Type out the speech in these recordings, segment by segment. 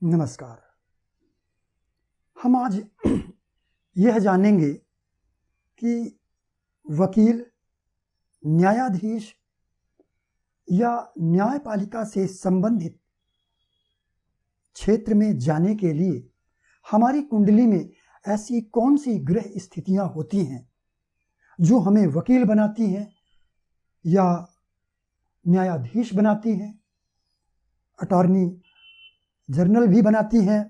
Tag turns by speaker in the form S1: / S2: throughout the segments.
S1: नमस्कार। हम आज यह जानेंगे कि वकील, न्यायाधीश या न्यायपालिका से संबंधित क्षेत्र में जाने के लिए हमारी कुंडली में ऐसी कौन सी ग्रह स्थितियां होती हैं जो हमें वकील बनाती हैं या न्यायाधीश बनाती हैं, अटॉर्नी जनरल भी बनाती हैं।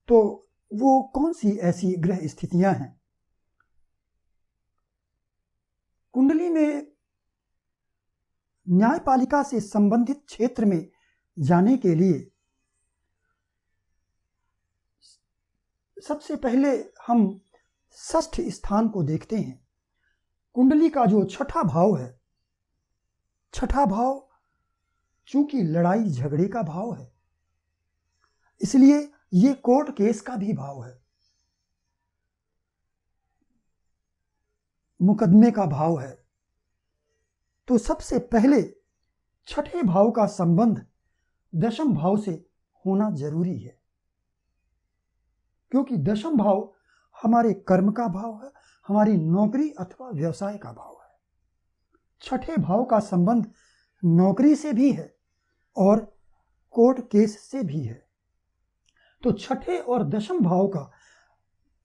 S1: तो वो कौन सी ऐसी ग्रह स्थितियां हैं? कुंडली में न्यायपालिका से संबंधित क्षेत्र में जाने के लिए सबसे पहले हम षष्ठ स्थान को देखते हैं। कुंडली का जो छठा भाव है, छठा भाव चूंकि लड़ाई झगड़े का भाव है, इसलिए ये कोर्ट केस का भी भाव है, मुकदमे का भाव है। तो सबसे पहले छठे भाव का संबंध दशम भाव से होना जरूरी है, क्योंकि दशम भाव हमारे कर्म का भाव है, हमारी नौकरी अथवा व्यवसाय का भाव है। छठे भाव का संबंध नौकरी से भी है और कोर्ट केस से भी है। तो छठे और दशम भाव का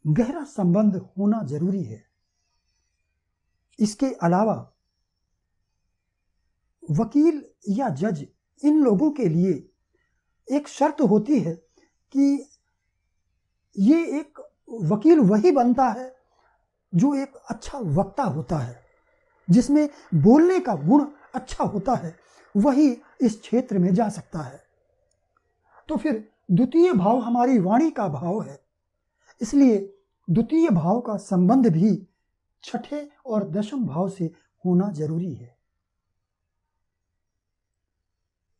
S1: गहरा संबंध होना जरूरी है। इसके अलावा वकील या जज, इन लोगों के लिए एक शर्त होती है कि ये एक वकील वही बनता है जो एक अच्छा वक्ता होता है, जिसमें बोलने का गुण अच्छा होता है, वही इस क्षेत्र में जा सकता है। तो फिर द्वितीय भाव हमारी वाणी का भाव है, इसलिए द्वितीय भाव का संबंध भी छठे और दशम भाव से होना जरूरी है।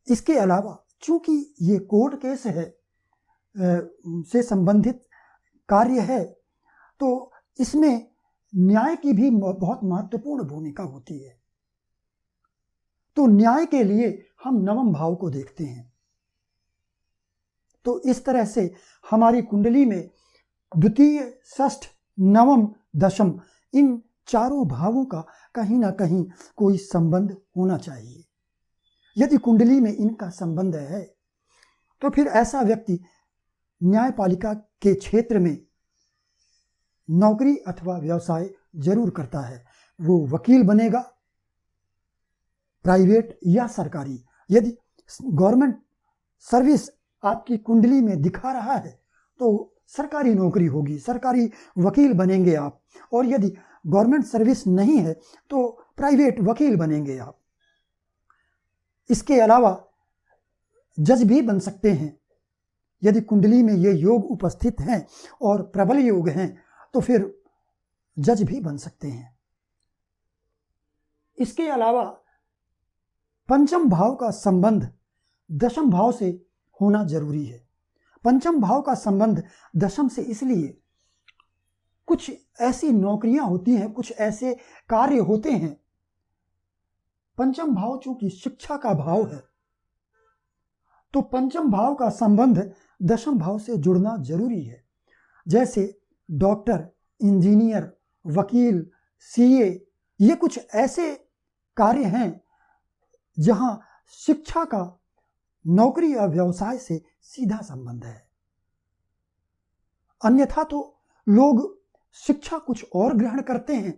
S1: इसके अलावा चूंकि ये कोर्ट केस है से संबंधित कार्य है, तो इसमें न्याय की भी बहुत महत्वपूर्ण भूमिका होती है। तो न्याय के लिए हम नवम भाव को देखते हैं। तो इस तरह से हमारी कुंडली में द्वितीय, षष्ठ, नवम, दशम, इन चारों भावों का कहीं ना कहीं कोई संबंध होना चाहिए। यदि कुंडली में इनका संबंध है तो फिर ऐसा व्यक्ति न्यायपालिका के क्षेत्र में नौकरी अथवा व्यवसाय जरूर करता है। वो वकील बनेगा, प्राइवेट या सरकारी। यदि गवर्नमेंट सर्विस आपकी कुंडली में दिखा रहा है तो सरकारी नौकरी होगी, सरकारी वकील बनेंगे आप। और यदि गवर्नमेंट सर्विस नहीं है तो प्राइवेट वकील बनेंगे आप। इसके अलावा जज भी बन सकते हैं। यदि कुंडली में ये योग उपस्थित हैं और प्रबल योग हैं तो फिर जज भी बन सकते हैं। इसके अलावा पंचम भाव का संबंध दशम भाव से होना जरूरी है। पंचम भाव का संबंध दशम से इसलिए, कुछ ऐसी नौकरियां होती हैं, कुछ ऐसे कार्य होते हैं। पंचम भाव चूंकि शिक्षा का भाव है, तो पंचम भाव का संबंध दशम भाव से जुड़ना जरूरी है। जैसे डॉक्टर, इंजीनियर, वकील, सीए, ये कुछ ऐसे कार्य हैं जहां शिक्षा का नौकरी या व्यवसाय से सीधा संबंध है। अन्यथा तो लोग शिक्षा कुछ और ग्रहण करते हैं,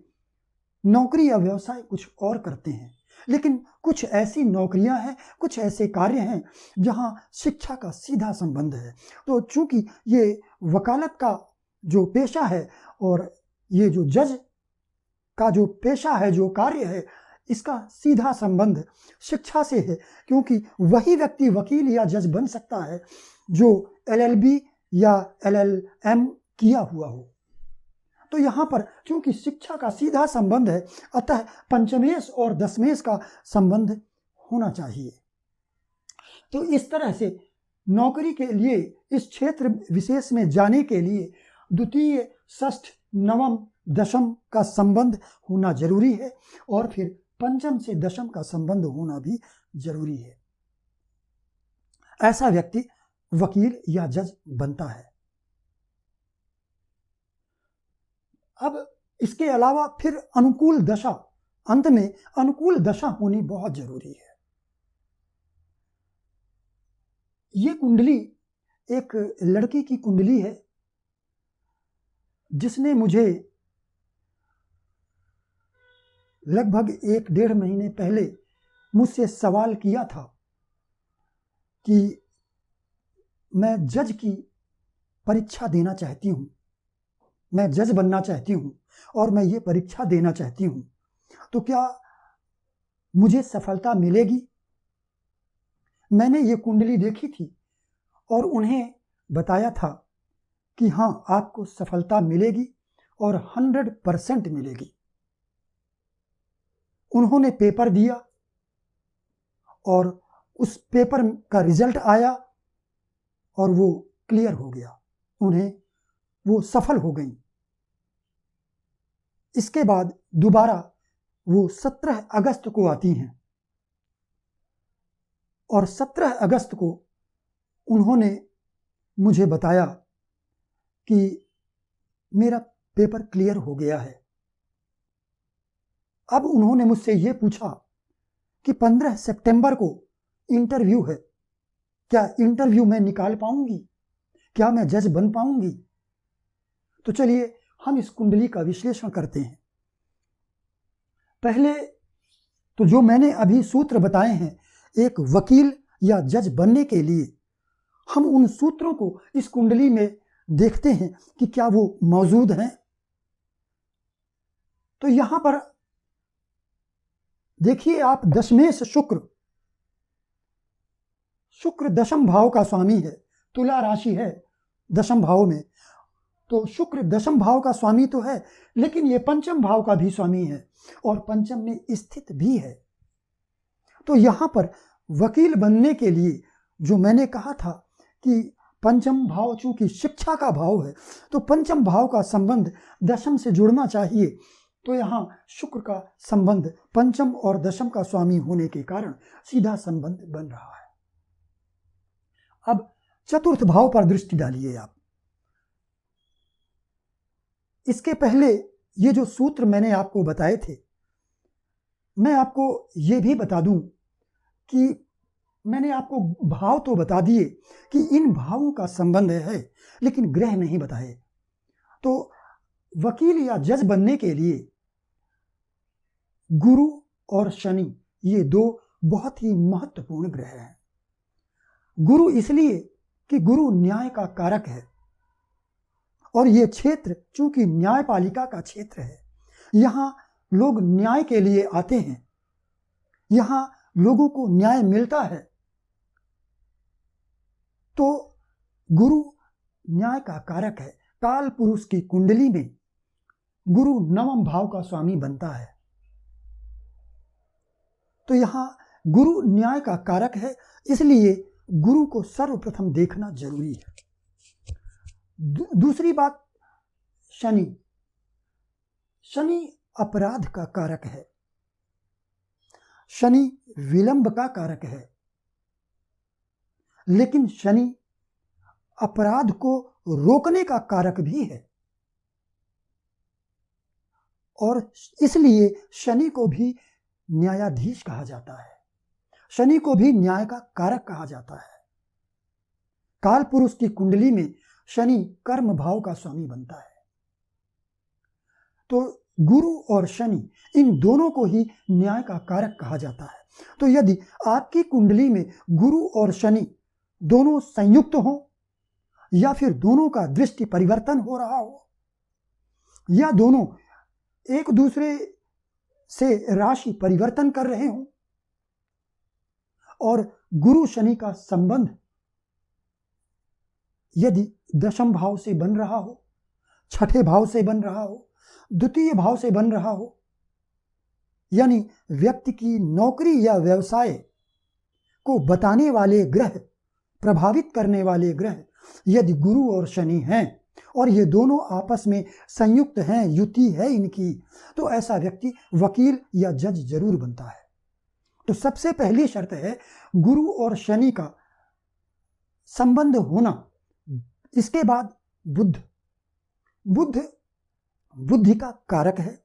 S1: नौकरी या व्यवसाय कुछ और करते हैं। लेकिन कुछ ऐसी नौकरियां हैं, कुछ ऐसे कार्य हैं जहां शिक्षा का सीधा संबंध है। तो चूंकि ये वकालत का जो पेशा है और ये जो जज का जो पेशा है, जो कार्य है, इसका सीधा संबंध शिक्षा से है, क्योंकि वही व्यक्ति वकील या जज बन सकता है जो LLB या LLM किया हुआ हो। तो यहाँ पर क्योंकि शिक्षा का सीधा संबंध है, अतः पंचमेश और दशमेश का संबंध होना चाहिए। तो इस तरह से नौकरी के लिए, इस क्षेत्र विशेष में जाने के लिए द्वितीय, षष्ठ, नवम, दशम का संबंध होना जरूरी है और फिर पंचम से दशम का संबंध होना भी जरूरी है। ऐसा व्यक्ति वकील या जज बनता है। अब इसके अलावा फिर अनुकूल दशा, अंत में अनुकूल दशा होनी बहुत जरूरी है। ये कुंडली एक लड़की की कुंडली है जिसने मुझे लगभग 1-1.5 महीने पहले मुझसे सवाल किया था कि मैं जज की परीक्षा देना चाहती हूँ, मैं जज बनना चाहती हूँ और मैं ये परीक्षा देना चाहती हूँ, तो क्या मुझे सफलता मिलेगी? मैंने ये कुंडली देखी थी और उन्हें बताया था कि हाँ, आपको सफलता मिलेगी और 100% मिलेगी। उन्होंने पेपर दिया और उस पेपर का रिजल्ट आया और वो क्लियर हो गया, वो सफल हो गई। इसके बाद दोबारा वो 17 अगस्त को आती हैं और 17 अगस्त को उन्होंने मुझे बताया कि मेरा पेपर क्लियर हो गया है। अब उन्होंने मुझसे ये पूछा कि 15 सितंबर को इंटरव्यू है, क्या इंटरव्यू में निकाल पाऊंगी? क्या मैं जज बन पाऊंगी? तो चलिए हम इस कुंडली का विश्लेषण करते हैं। पहले तो जो मैंने अभी सूत्र बताए हैं एक वकील या जज बनने के लिए, हम उन सूत्रों को इस कुंडली में देखते हैं कि क्या वो मौजूद हैं। तो यहां पर देखिए आप, दशमेश शुक्र दशम भाव का स्वामी है, तुला राशि है दशम भाव में, तो शुक्र दशम भाव का स्वामी तो है, लेकिन ये पंचम भाव का भी स्वामी है और पंचम में स्थित भी है। तो यहां पर वकील बनने के लिए जो मैंने कहा था कि पंचम भाव चूंकि शिक्षा का भाव है, तो पंचम भाव का संबंध दशम से जुड़ना चाहिए। तो यहां शुक्र का संबंध पंचम और दशम का स्वामी होने के कारण सीधा संबंध बन रहा है। अब चतुर्थ भाव पर दृष्टि डालिए आप। इसके पहले ये जो सूत्र मैंने आपको बताए थे, मैं आपको ये भी बता दूं कि मैंने आपको भाव तो बता दिए कि इन भावों का संबंध है, लेकिन ग्रह नहीं बताए। तो वकील या जज बनने के लिए गुरु और शनि ये दो बहुत ही महत्वपूर्ण ग्रह हैं। गुरु इसलिए कि गुरु न्याय का कारक है और ये क्षेत्र चूंकि न्यायपालिका का क्षेत्र है, यहां लोग न्याय के लिए आते हैं, यहां लोगों को न्याय मिलता है। तो गुरु न्याय का कारक है। काल पुरुष की कुंडली में गुरु नवम भाव का स्वामी बनता है, तो यहां गुरु न्याय का कारक है, इसलिए गुरु को सर्वप्रथम देखना जरूरी है। दूसरी बात, शनि अपराध का कारक है, शनि विलंब का कारक है, लेकिन शनि अपराध को रोकने का कारक भी है और इसलिए शनि को भी न्यायाधीश कहा जाता है, शनि को भी न्याय का कारक कहा जाता है। काल पुरुष की कुंडली में शनि कर्म भाव का स्वामी बनता है। तो गुरु और शनि इन दोनों को ही न्याय का कारक कहा जाता है। तो यदि आपकी कुंडली में गुरु और शनि दोनों संयुक्त हो, या फिर दोनों का दृष्टि परिवर्तन हो रहा हो, या दोनों एक दूसरे से राशि परिवर्तन कर रहे हों, और गुरु शनि का संबंध यदि दशम भाव से बन रहा हो, छठे भाव से बन रहा हो, द्वितीय भाव से बन रहा हो, यानी व्यक्ति की नौकरी या व्यवसाय को बताने वाले ग्रह, प्रभावित करने वाले ग्रह यदि गुरु और शनि हैं और ये दोनों आपस में संयुक्त हैं, युति है इनकी, तो ऐसा व्यक्ति वकील या जज जरूर बनता है। तो सबसे पहली शर्त है गुरु और शनि का संबंध होना। इसके बाद बुध, बुध बुद्धि का कारक है।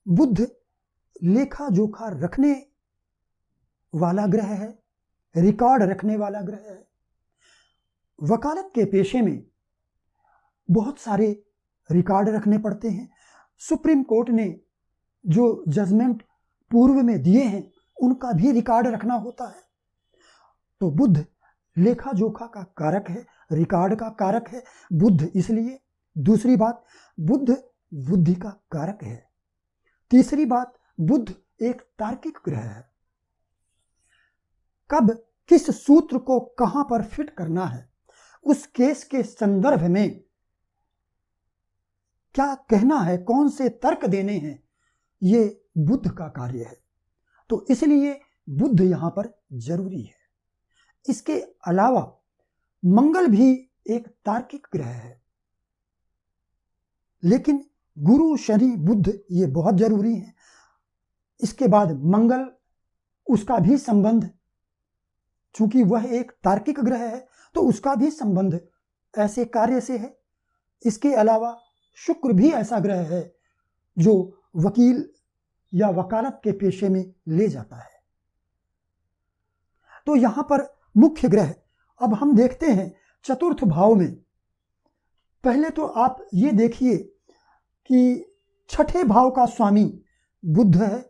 S1: बुध लेखा जोखा रखने वाला ग्रह है, रिकॉर्ड रखने वाला ग्रह है। वकालत के पेशे में बहुत सारे रिकॉर्ड रखने पड़ते हैं। सुप्रीम कोर्ट ने जो जजमेंट पूर्व में दिए हैं उनका भी रिकॉर्ड रखना होता है। तो बुध लेखा जोखा का कारक है, रिकॉर्ड का कारक है बुध, इसलिए। दूसरी बात, बुध बुद्धि का कारक है। तीसरी बात, बुध एक तार्किक ग्रह है। कब किस सूत्र को कहां पर फिट करना है, उस केस के संदर्भ में क्या कहना है, कौन से तर्क देने हैं, ये बुध का कार्य है। तो इसलिए बुध यहां पर जरूरी है। इसके अलावा मंगल भी एक तार्किक ग्रह है, लेकिन गुरु शनि बुध ये बहुत जरूरी है। इसके बाद मंगल, उसका भी संबंध, चूंकि वह एक तार्किक ग्रह है तो उसका भी संबंध ऐसे कार्य से है। इसके अलावा शुक्र भी ऐसा ग्रह है जो वकील या वकालत के पेशे में ले जाता है। तो यहां पर मुख्य ग्रह, अब हम देखते हैं चतुर्थ भाव में। पहले तो आप ये देखिए कि छठे भाव का स्वामी बुध है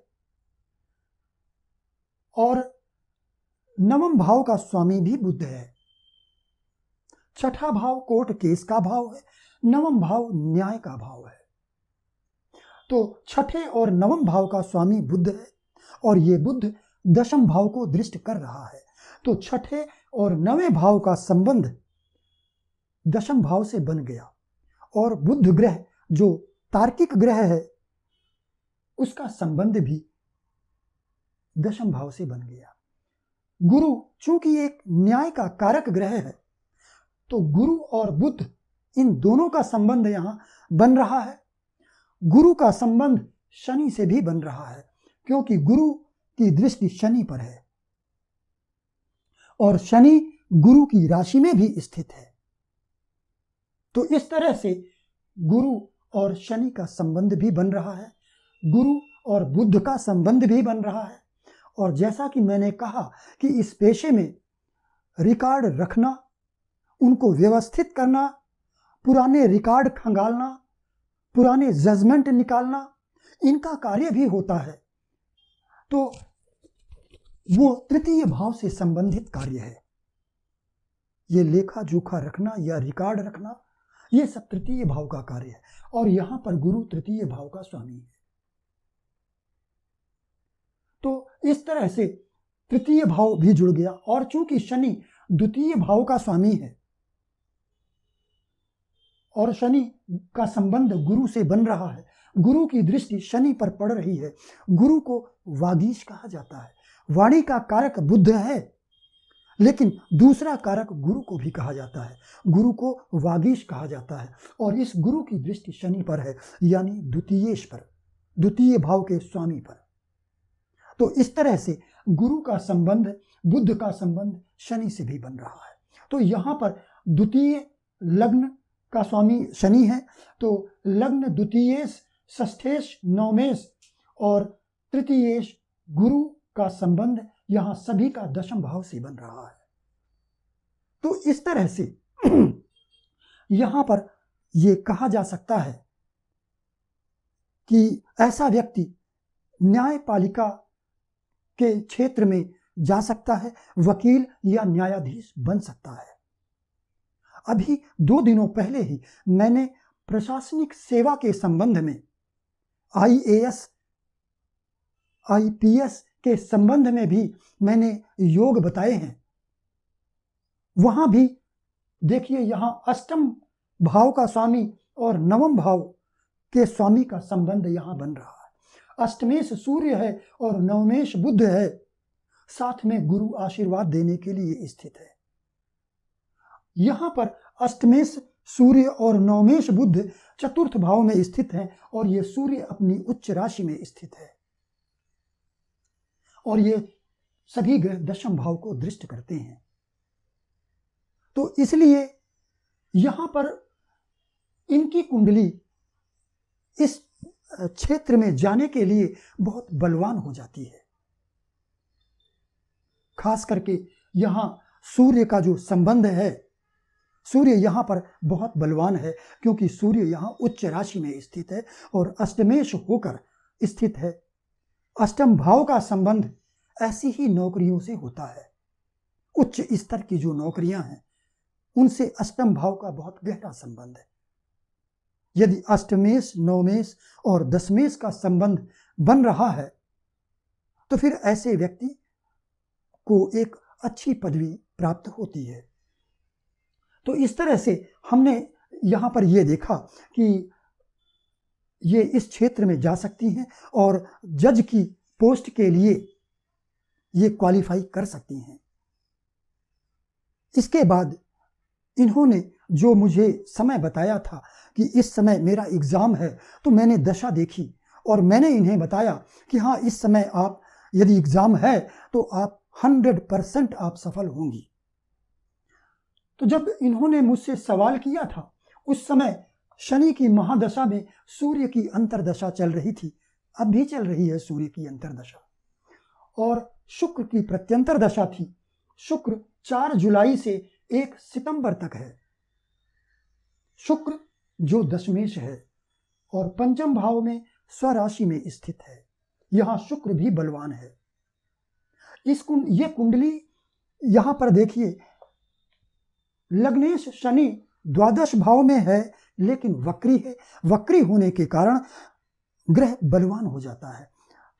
S1: और नवम भाव का स्वामी भी बुध है। छठा भाव कोर्ट केस का भाव है, नवम भाव न्याय का भाव है। तो छठे और नवम भाव का स्वामी बुध है और ये बुध दशम भाव को दृष्ट कर रहा है। तो छठे और नवें भाव का संबंध दशम भाव से बन गया और बुध ग्रह जो तार्किक ग्रह है उसका संबंध भी दशम भाव से बन गया। गुरु चूंकि एक न्याय का कारक ग्रह है तो गुरु और बुध इन दोनों का संबंध यहां बन रहा है। गुरु का संबंध शनि से भी बन रहा है क्योंकि गुरु की दृष्टि शनि पर है और शनि गुरु की राशि में भी स्थित है। तो इस तरह से गुरु और शनि का संबंध भी बन रहा है, गुरु और बुध का संबंध भी बन रहा है। और जैसा कि मैंने कहा कि इस पेशे में रिकॉर्ड रखना, उनको व्यवस्थित करना, पुराने रिकॉर्ड खंगालना, पुराने जजमेंट निकालना, इनका कार्य भी होता है। तो वो तृतीय भाव से संबंधित कार्य है। ये लेखा जोखा रखना या रिकॉर्ड रखना, ये सब तृतीय भाव का कार्य है और यहां पर गुरु तृतीय भाव का स्वामी है। तो इस तरह से तृतीय भाव भी जुड़ गया और चूंकि शनि द्वितीय भाव का स्वामी है और शनि का संबंध गुरु से बन रहा है, गुरु की दृष्टि शनि पर पड़ रही है। गुरु को वागीश कहा जाता है। वाणी का कारक बुध है लेकिन दूसरा कारक गुरु को भी कहा जाता है, गुरु को वागीश कहा जाता है और इस गुरु की दृष्टि शनि पर है, यानी द्वितीयेश पर, द्वितीय भाव के स्वामी पर। तो इस तरह से गुरु का संबंध, बुध का संबंध शनि से भी बन रहा है। तो यहां पर द्वितीय लग्न का स्वामी शनि है, तो लग्न द्वितीयेश, षष्ठेश, नवमेश और तृतीयेश गुरु का संबंध यहां सभी का दशम भाव से बन रहा है। तो इस तरह से यहां पर यह कहा जा सकता है कि ऐसा व्यक्ति न्यायपालिका के क्षेत्र में जा सकता है, वकील या न्यायाधीश बन सकता है। अभी 2 दिनों पहले ही मैंने प्रशासनिक सेवा के संबंध में IAS, IPS के संबंध में भी मैंने योग बताए हैं। वहां भी देखिए, यहां अष्टम भाव का स्वामी और नवम भाव के स्वामी का संबंध यहां बन रहा है। अष्टमेश सूर्य है और नवमेश बुध है, साथ में गुरु आशीर्वाद देने के लिए स्थित है। यहां पर अष्टमेश सूर्य और नवमेश बुध चतुर्थ भाव में स्थित है और ये सूर्य अपनी उच्च राशि में स्थित है और ये सभी ग्रह दशम भाव को दृष्ट करते हैं। तो इसलिए यहां पर इनकी कुंडली इस क्षेत्र में जाने के लिए बहुत बलवान हो जाती है। खास करके यहां सूर्य का जो संबंध है, सूर्य यहां पर बहुत बलवान है, क्योंकि सूर्य यहां उच्च राशि में स्थित है और अष्टमेश होकर स्थित है। अष्टम भाव का संबंध ऐसी ही नौकरियों से होता है। उच्च स्तर की जो नौकरियां हैं उनसे अष्टम भाव का बहुत गहरा संबंध है। यदि अष्टमेश, नवमेश और दशमेश का संबंध बन रहा है तो फिर ऐसे व्यक्ति को एक अच्छी पदवी प्राप्त होती है। तो इस तरह से हमने यहां पर यह देखा कि ये इस क्षेत्र में जा सकती हैं और जज की पोस्ट के लिए ये क्वालिफाई कर सकती हैं। इसके बाद इन्होंने जो मुझे समय बताया था कि इस समय मेरा एग्जाम है, तो मैंने दशा देखी और मैंने इन्हें बताया कि हाँ, इस समय आप यदि एग्जाम है तो आप 100% आप सफल होंगी। तो जब इन्होंने मुझसे सवाल किया था उस समय शनि की महादशा में सूर्य की अंतर्दशा चल रही थी, अब भी चल रही है सूर्य की अंतर्दशा, और शुक्र की प्रत्यंतर दशा थी। शुक्र 4 जुलाई से 1 सितंबर तक है। शुक्र जो दशमेश है और पंचम भाव में स्वराशि में स्थित है, यहां शुक्र भी बलवान है। ये कुंडली यहां पर देखिए, लग्नेश शनि द्वादश भाव में है लेकिन वक्री है। वक्री होने के कारण ग्रह बलवान हो जाता है।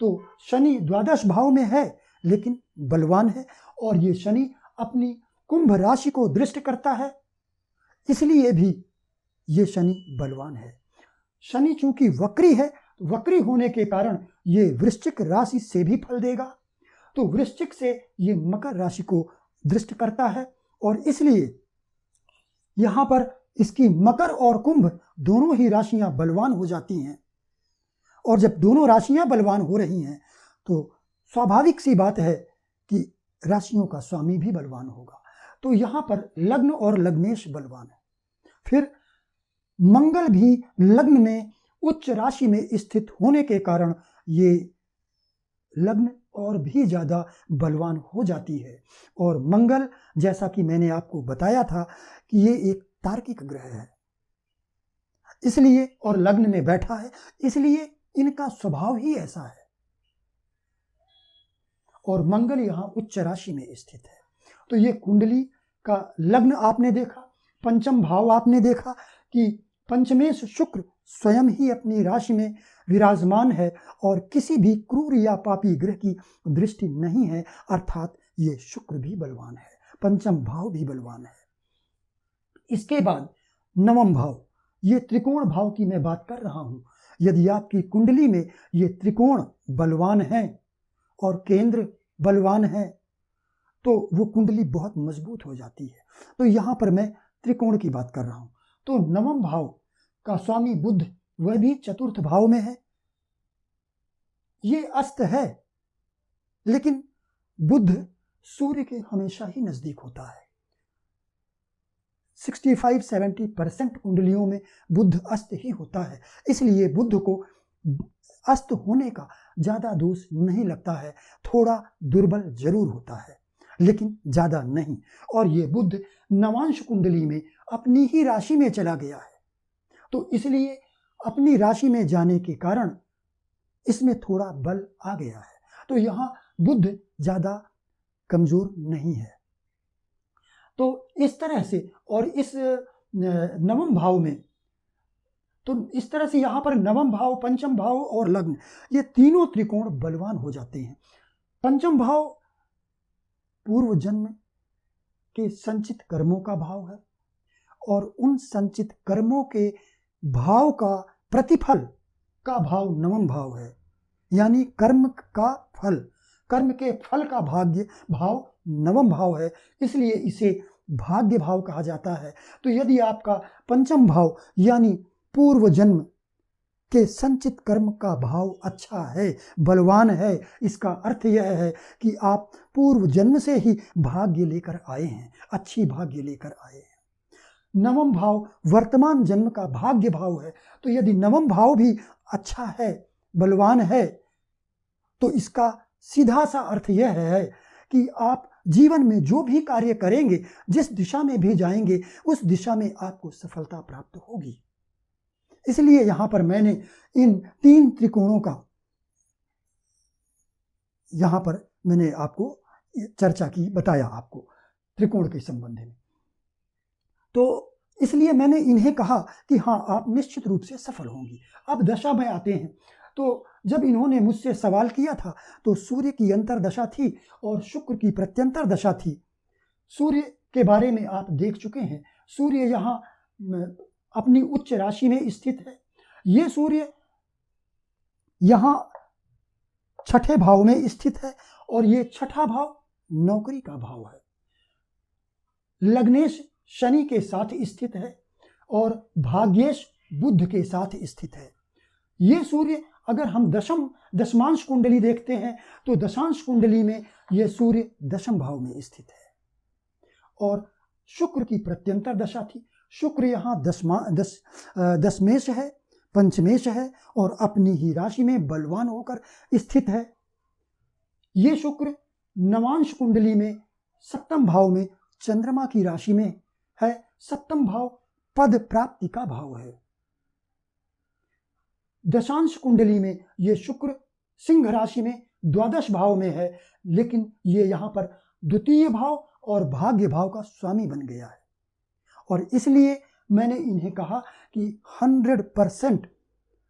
S1: तो शनि द्वादश भाव में है लेकिन बलवान है, और ये शनि अपनी कुंभ राशि को दृष्ट करता है, इसलिए भी ये शनि बलवान है। शनि चूंकि वक्री है, वक्री होने के कारण ये वृश्चिक राशि से भी फल देगा, तो वृश्चिक से ये मकर राशि को दृष्ट करता है, और इसलिए यहां पर इसकी मकर और कुंभ दोनों ही राशियां बलवान हो जाती हैं। और जब दोनों राशियां बलवान हो रही हैं तो स्वाभाविक सी बात है कि राशियों का स्वामी भी बलवान होगा। तो यहां पर लग्न और लग्नेश बलवान है। फिर मंगल भी लग्न में उच्च राशि में स्थित होने के कारण ये लग्न और भी ज्यादा बलवान हो जाती है। और मंगल, जैसा कि मैंने आपको बताया था कि ये एक तार्किक ग्रह है, इसलिए, और लग्न में बैठा है, इसलिए इनका स्वभाव ही ऐसा है। और मंगल यहां उच्च राशि में स्थित है। तो ये कुंडली का लग्न आपने देखा, पंचम भाव आपने देखा कि पंचमेश शुक्र स्वयं ही अपनी राशि में विराजमान है और किसी भी क्रूर या पापी ग्रह की दृष्टि नहीं है, अर्थात ये शुक्र भी बलवान है, पंचम भाव भी बलवान है। इसके बाद नवम भाव, ये त्रिकोण भाव की मैं बात कर रहा हूं। यदि आपकी कुंडली में ये त्रिकोण बलवान है और केंद्र बलवान है तो वो कुंडली बहुत मजबूत हो जाती है। तो यहां पर मैं त्रिकोण की बात कर रहा हूं। तो नवम भाव का स्वामी बुध, वह भी चतुर्थ भाव में है। ये अस्त है, लेकिन बुध सूर्य के हमेशा ही नजदीक होता है। 65-70% कुंडलियों में बुध अस्त ही होता है, इसलिए बुध को अस्त होने का ज्यादा दोष नहीं लगता है। थोड़ा दुर्बल जरूर होता है लेकिन ज्यादा नहीं। और ये बुध नवांश कुंडली में अपनी ही राशि में चला गया है, तो इसलिए अपनी राशि में जाने के कारण इसमें थोड़ा बल आ गया है। तो यहां बुध ज्यादा कमजोर नहीं है। तो इस तरह से, और इस नवम भाव में, तो इस तरह से यहां पर नवम भाव, पंचम भाव और लग्न, ये तीनों त्रिकोण बलवान हो जाते हैं। पंचम भाव पूर्व जन्म के संचित कर्मों का भाव है, और उन संचित कर्मों के भाव का प्रतिफल का भाव नवम भाव है, यानी कर्म का फल, कर्म के फल का भाग्य भाव नवम भाव है, इसलिए इसे भाग्य भाव कहा जाता है। तो यदि आपका पंचम भाव यानी पूर्व जन्म कि संचित कर्म का भाव अच्छा है, बलवान है। इसका अर्थ यह है कि आप पूर्व जन्म से ही भाग्य लेकर आए हैं, अच्छी भाग्य लेकर आए हैं। नवम भाव वर्तमान जन्म का भाग्य भाव है। तो यदि नवम भाव भी अच्छा है, बलवान है, तो इसका सीधा सा अर्थ यह है कि आप जीवन में जो भी कार्य करेंगे, जिस दिशा में भी जाएंगे, उस दिशा में आपको सफलता प्राप्त होगी। इसलिए यहां पर मैंने इन 3 त्रिकोणों का यहां पर मैंने आपको चर्चा की, बताया आपको त्रिकोण के संबंध में। तो इसलिए मैंने इन्हें कहा कि हाँ, आप निश्चित रूप से सफल होंगी। अब दशा में आते हैं। तो जब इन्होंने मुझसे सवाल किया था तो सूर्य की अंतर्दशा थी और शुक्र की प्रत्यंतर दशा थी। सूर्य के बारे में आप देख चुके हैं। सूर्य यहाँ अपनी उच्च राशि में स्थित है। ये सूर्य यहाँ छठे भाव में स्थित है और ये छठा भाव नौकरी का भाव है। लग्नेश शनि के साथ स्थित है और भाग्येश बुध के साथ स्थित है। ये सूर्य, अगर हम दशमांश कुंडली देखते हैं तो दशांश कुंडली में यह सूर्य दशम भाव में स्थित है। और शुक्र की प्रत्यंतर दशा थी। शुक्र यहाँ दशमेश है, पंचमेश है और अपनी ही राशि में बलवान होकर स्थित है। ये शुक्र नवांश कुंडली में सप्तम भाव में चंद्रमा की राशि में है। सप्तम भाव पद प्राप्ति का भाव है। दशांश कुंडली में ये शुक्र सिंह राशि में द्वादश भाव में है, लेकिन ये यहाँ पर द्वितीय भाव और भाग्य भाव का स्वामी बन गया है। और इसलिए मैंने इन्हें कहा कि 100%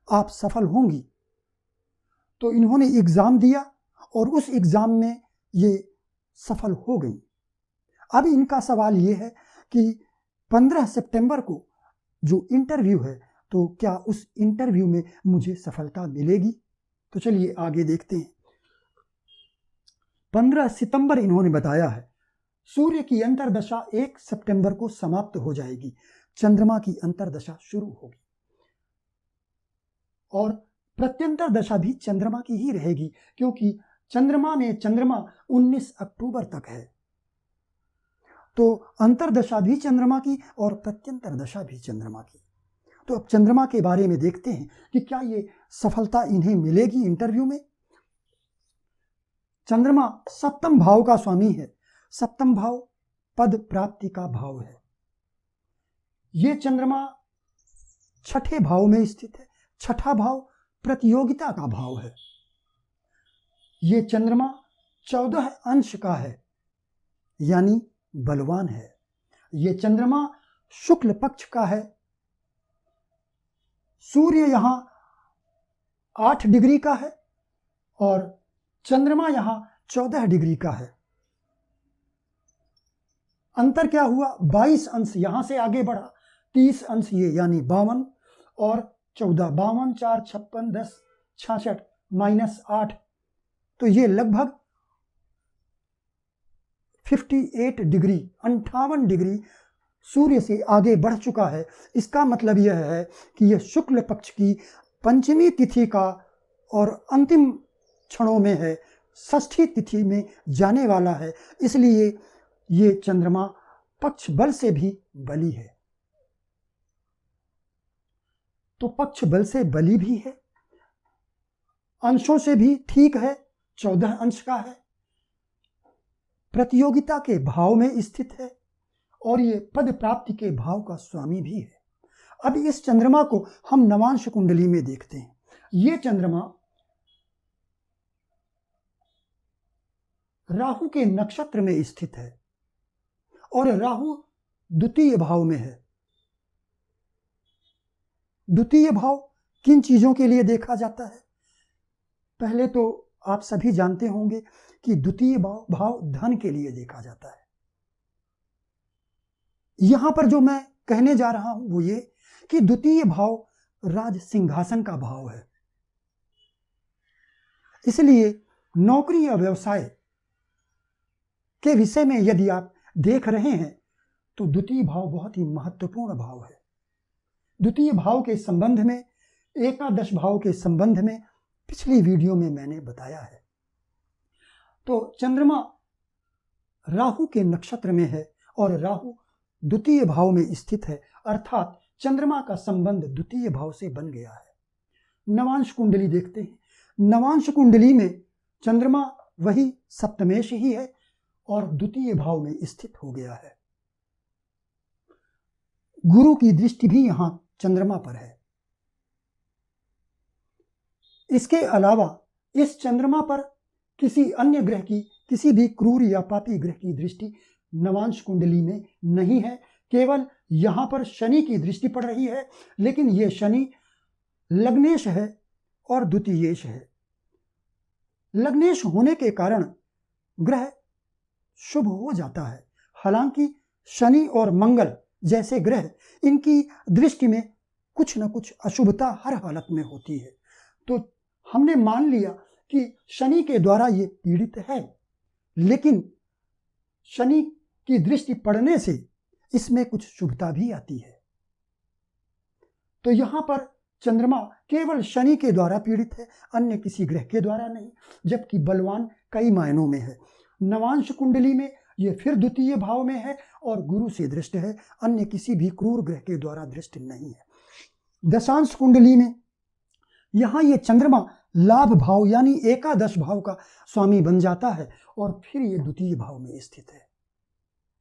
S1: आप सफल होंगी। तो इन्होंने एग्जाम दिया और उस एग्जाम में ये सफल हो गई। अब इनका सवाल ये है कि 15 सितंबर को जो इंटरव्यू है, तो क्या उस इंटरव्यू में मुझे सफलता मिलेगी? तो चलिए आगे देखते हैं। 15 सितंबर इन्होंने बताया है। सूर्य की अंतर्दशा 1 सितंबर को समाप्त हो जाएगी, चंद्रमा की अंतर्दशा शुरू होगी और प्रत्यंतर दशा भी चंद्रमा की ही रहेगी, क्योंकि चंद्रमा 19 अक्टूबर तक है। तो अंतर्दशा भी चंद्रमा की और प्रत्यंतर दशा भी चंद्रमा की। तो अब चंद्रमा के बारे में देखते हैं कि क्या ये सफलता इन्हें मिलेगी इंटरव्यू में। चंद्रमा सप्तम भाव का स्वामी है। सप्तम भाव पद प्राप्ति का भाव है। ये चंद्रमा छठे भाव में स्थित है। छठा भाव प्रतियोगिता का भाव है। ये चंद्रमा 14 अंश का है, यानी बलवान है। ये चंद्रमा शुक्ल पक्ष का है। सूर्य यहां 8 डिग्री का है और चंद्रमा यहां 14 डिग्री का है। अंतर क्या हुआ? 22 अंश यहां से आगे बढ़ा, 30 अंश ये, यानी 52 और 14, 52 4 56 10 66 -8, तो ये लगभग 58 डिग्री 58 डिग्री सूर्य से आगे बढ़ चुका है। इसका मतलब यह है कि यह शुक्ल पक्ष की पंचमी तिथि का और अंतिम क्षणों में है, षष्ठी तिथि में जाने वाला है। इसलिए ये चंद्रमा पक्ष बल से भी बली है। तो पक्ष बल से बली भी है, अंशों से भी ठीक है, 14 अंश का है, प्रतियोगिता के भाव में स्थित है और ये पद प्राप्ति के भाव का स्वामी भी है। अब इस चंद्रमा को हम नवांश कुंडली में देखते हैं। ये चंद्रमा राहु के नक्षत्र में स्थित है और राहु द्वितीय भाव में है। द्वितीय भाव किन चीजों के लिए देखा जाता है? पहले तो आप सभी जानते होंगे कि द्वितीय भाव धन के लिए देखा जाता है। यहां पर जो मैं कहने जा रहा हूं वो ये कि द्वितीय भाव राज सिंहासन का भाव है। इसलिए नौकरी या व्यवसाय के विषय में यदि आप देख रहे हैं तो द्वितीय भाव बहुत ही महत्वपूर्ण भाव है। द्वितीय भाव के संबंध में एकादश भाव के संबंध में पिछली वीडियो में मैंने बताया है। तो चंद्रमा राहु के नक्षत्र में है और राहु द्वितीय भाव में स्थित है, अर्थात चंद्रमा का संबंध द्वितीय भाव से बन गया है। नवांश कुंडली देखते हैं। नवांश कुंडली में चंद्रमा वही सप्तमेश ही है और द्वितीय भाव में स्थित हो गया है। गुरु की दृष्टि भी यहां चंद्रमा पर है। इसके अलावा इस चंद्रमा पर किसी अन्य ग्रह की, किसी भी क्रूर या पापी ग्रह की दृष्टि नवांश कुंडली में नहीं है। केवल यहां पर शनि की दृष्टि पड़ रही है, लेकिन यह शनि लग्नेश है और द्वितीयेश है। लग्नेश होने के कारण ग्रह शुभ हो जाता है। हालांकि शनि और मंगल जैसे ग्रह, इनकी दृष्टि में कुछ न कुछ अशुभता हर हालत में होती है। तो हमने मान लिया कि शनि के द्वारा ये पीड़ित है, लेकिन शनि की दृष्टि पड़ने से इसमें कुछ शुभता भी आती है। तो यहां पर चंद्रमा केवल शनि के द्वारा पीड़ित है, अन्य किसी ग्रह के द्वारा नहीं, जबकि बलवान कई मायनों में है। नवांश कुंडली में ये फिर द्वितीय भाव में है और गुरु से दृष्ट है, अन्य किसी भी क्रूर ग्रह के द्वारा दृष्ट नहीं है। दशांश कुंडली में यहां ये चंद्रमा लाभ भाव यानी एकादश भाव का स्वामी बन जाता है और फिर ये द्वितीय भाव में स्थित है।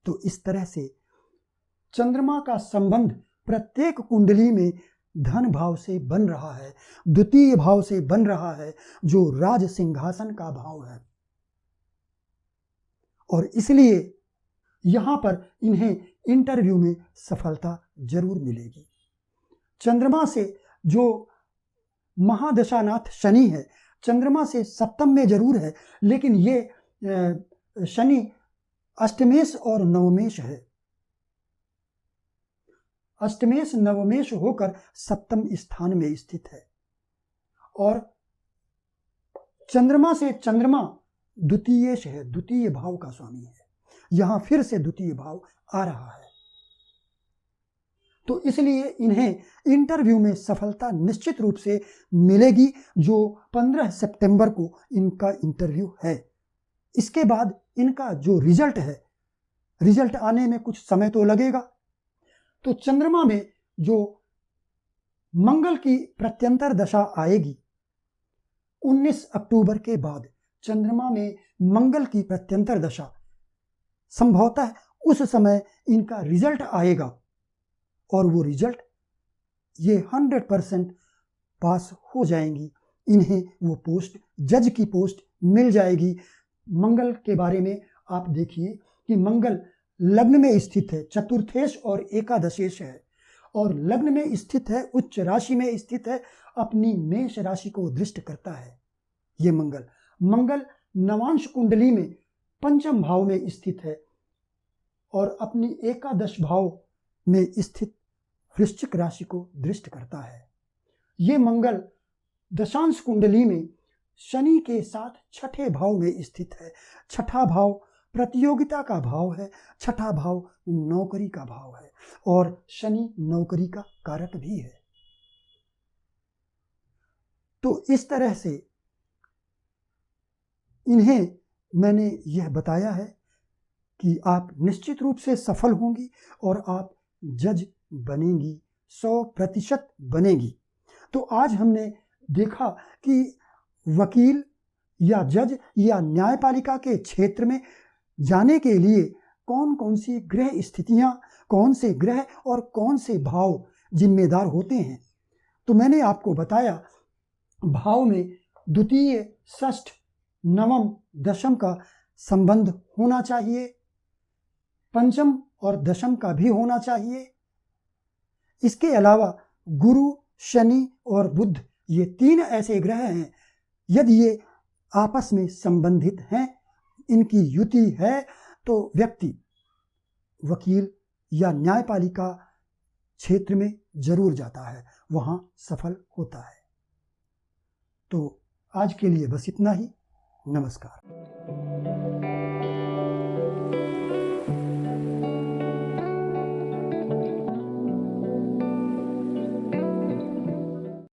S1: तो इस तरह से चंद्रमा का संबंध प्रत्येक कुंडली में धन भाव से बन रहा है, द्वितीय भाव से बन रहा है, जो राज सिंहासन का भाव है। और इसलिए यहां पर इन्हें इंटरव्यू में सफलता जरूर मिलेगी। चंद्रमा से जो महादशानाथ शनि है, चंद्रमा से सप्तम में जरूर है, लेकिन ये शनि अष्टमेश और नवमेश है। अष्टमेश नवमेश होकर सप्तम स्थान में स्थित है और चंद्रमा से चंद्रमा द्वितीयेश है, द्वितीय भाव का स्वामी है। यहां फिर से द्वितीय भाव आ रहा है। तो इसलिए इन्हें इंटरव्यू में सफलता निश्चित रूप से मिलेगी, जो 15 सितंबर को इनका इंटरव्यू है। इसके बाद इनका जो रिजल्ट है, रिजल्ट आने में कुछ समय तो लगेगा। तो चंद्रमा में जो मंगल की प्रत्यंतर दशा आएगी 19 अक्टूबर के बाद, चंद्रमा में मंगल की प्रत्यंतर दशा संभवतः उस समय इनका रिजल्ट आएगा और वो रिजल्ट ये 100% पास हो जाएंगी। इन्हें वो पोस्ट, जज की पोस्ट मिल जाएगी। मंगल के बारे में आप देखिए कि मंगल लग्न में स्थित है, चतुर्थेश और एकादशेश है, और लग्न में स्थित है, उच्च राशि में स्थित है, अपनी मेष राशि को दृष्ट करता है। ये मंगल नवांश कुंडली में पंचम भाव में स्थित है और अपनी एकादश भाव में स्थित वृश्चिक राशि को दृष्ट करता है। ये मंगल दशांश कुंडली में शनि के साथ छठे भाव में स्थित है। छठा भाव प्रतियोगिता का भाव है, छठा भाव नौकरी का भाव है और शनि नौकरी का कारक भी है। तो इस तरह से इन्हें मैंने यह बताया है कि आप निश्चित रूप से सफल होंगी और आप जज बनेंगी, 100% बनेंगी। तो आज हमने देखा कि वकील या जज या न्यायपालिका के क्षेत्र में जाने के लिए कौन कौन सी ग्रह स्थितियां, कौन से ग्रह और कौन से भाव जिम्मेदार होते हैं। तो मैंने आपको बताया भाव में द्वितीय, षष्ठ, नवम, दशम का संबंध होना चाहिए, पंचम और दशम का भी होना चाहिए। इसके अलावा गुरु, शनि और बुध, ये 3 ऐसे ग्रह हैं, यदि ये आपस में संबंधित हैं, इनकी युति है, तो व्यक्ति वकील या न्यायपालिका क्षेत्र में जरूर जाता है, वहां सफल होता है। तो आज के लिए बस इतना ही। नमस्कार।